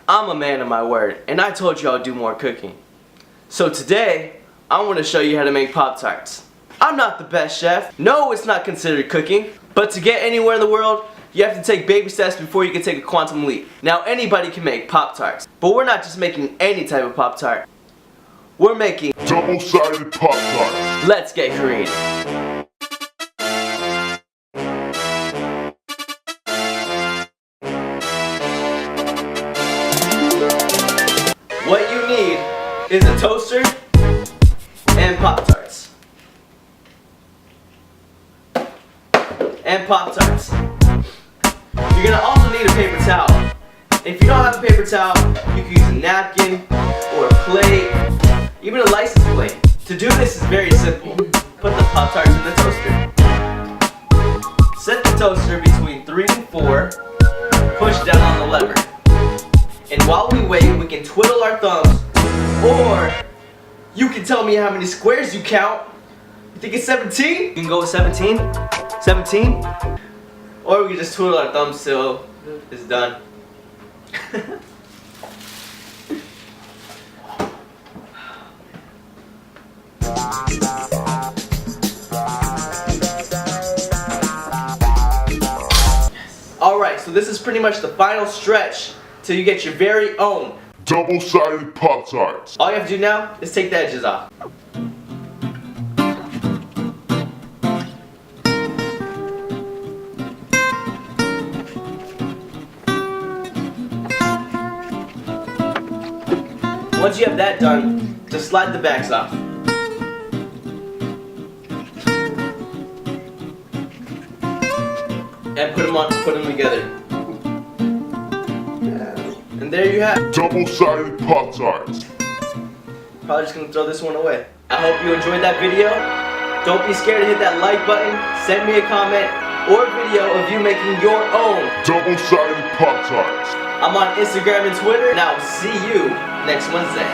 I'm a man of my word, and I told you I'd do more cooking. So today, I want to show you how to make Pop-Tarts. I'm not the best chef. No, it's not considered cooking. But to get anywhere in the world, you have to take baby steps before you can take a quantum leap. Now anybody can make Pop-Tarts, but we're not just making any type of Pop-Tart. We're making double-sided Pop-Tarts. Let's get creative. What you need is a toaster and Pop-Tarts. And Pop-Tarts. You're gonna also need a paper towel. If you don't have a paper towel, you can use a napkin or a plate, even a license plate. To do this is very simple. Put the Pop-Tarts in the toaster. Set the toaster between 3 and 4. Push down on the lever. And while we wait, we can twiddle our thumbs, or you can tell me how many squares you count. You think it's 17? You can go with 17? 17? Or we can just twiddle our thumbs till it's done. Alright, so this is pretty much the final stretch till you get your very own double-sided Pop-Tarts. All you have to do now is take the edges off. Once you have that done, just slide the backs off. And put them together. And there you have double-sided Pop-Tarts. Probably just gonna throw this one away. I hope you enjoyed that video. Don't be scared to hit that like button. Send me a comment or video of you making your own double-sided Pop-Tarts. I'm on Instagram and Twitter, and I'll see you next Wednesday.